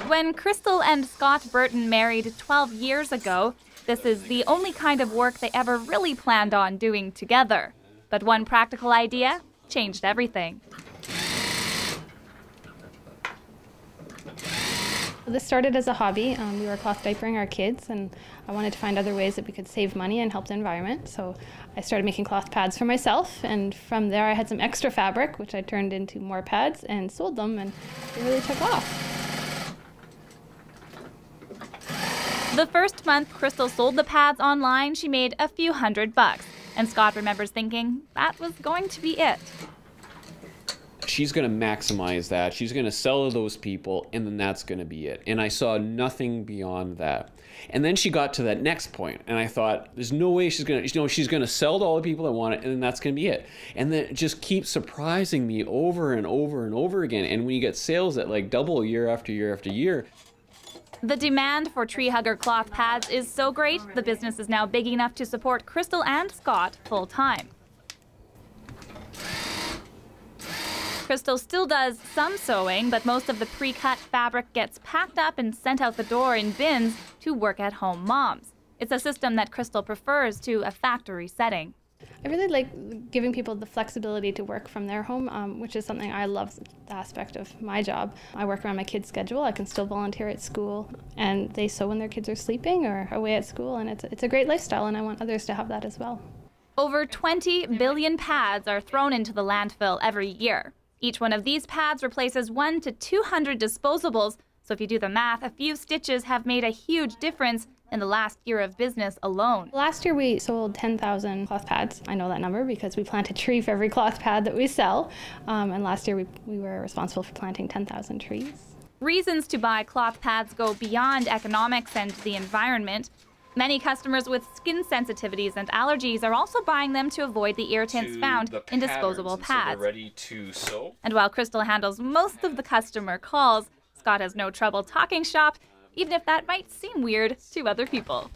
When Crystal and Scott Burton married 12 years ago, this is the only kind of work they ever really planned on doing together. But one practical idea changed everything. This started as a hobby. We were cloth diapering our kids, and I wanted to find other ways that we could save money and help the environment. So I started making cloth pads for myself, and from there I had some extra fabric, which I turned into more pads and sold them, and it really took off. The first month Crystal sold the pads online, she made a few $100, and Scott remembers thinking that was going to be it. She's going to maximize that. She's going to sell to those people, and then that's going to be it. And I saw nothing beyond that. And then she got to that next point, and I thought, there's no way she's going to, she's going to sell to all the people that want it, and then that's going to be it. And then it just keeps surprising me over and over and over again. And when you get sales that like double year after year after year. The demand for tree hugger cloth pads is so great, the business is now big enough to support Crystal and Scott full-time. Crystal still does some sewing, but most of the pre-cut fabric gets packed up and sent out the door in bins to work-at-home moms. It's a system that Crystal prefers to a factory setting. I really like giving people the flexibility to work from their home, which is something I love, the aspect of my job. I work around my kids' schedule. I can still volunteer at school, and they sew when their kids are sleeping or away at school, and it's a great lifestyle, and I want others to have that as well. Over 20 billion pads are thrown into the landfill every year. Each one of these pads replaces 100 to 200 disposables, so if you do the math, a few stitches have made a huge difference in the last year of business alone. Last year we sold 10,000 cloth pads. I know that number because we plant a tree for every cloth pad that we sell, and last year we were responsible for planting 10,000 trees. Reasons to buy cloth pads go beyond economics and the environment. Many customers with skin sensitivities and allergies are also buying them to avoid the irritants found in disposable pads. So they're ready to sew. And while Crystal handles most of the customer calls, Scott has no trouble talking shop, even if that might seem weird to other people.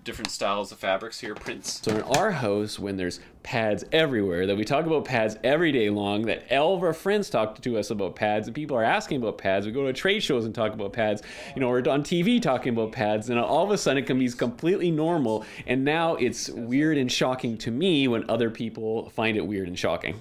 Different styles of fabrics here, prints. So in our house, when there's pads everywhere, that we talk about pads every day long, that all of our friends talk to us about pads, and people are asking about pads, we go to trade shows and talk about pads, you know, we're on TV talking about pads, and all of a sudden it can be completely normal, and now it's weird and shocking to me when other people find it weird and shocking.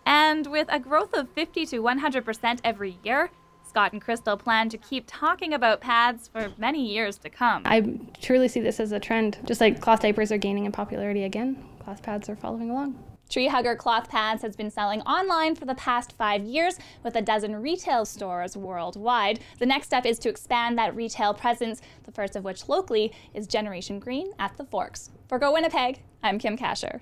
And with a growth of 50 to 100% every year, Scott and Crystal plan to keep talking about pads for many years to come. I truly see this as a trend. Just like cloth diapers are gaining in popularity again, cloth pads are following along. Tree Hugger Cloth Pads has been selling online for the past 5 years with a dozen retail stores worldwide. The next step is to expand that retail presence, the first of which locally is Generation Green at the Forks. For Go Winnipeg, I'm Kim Kasher.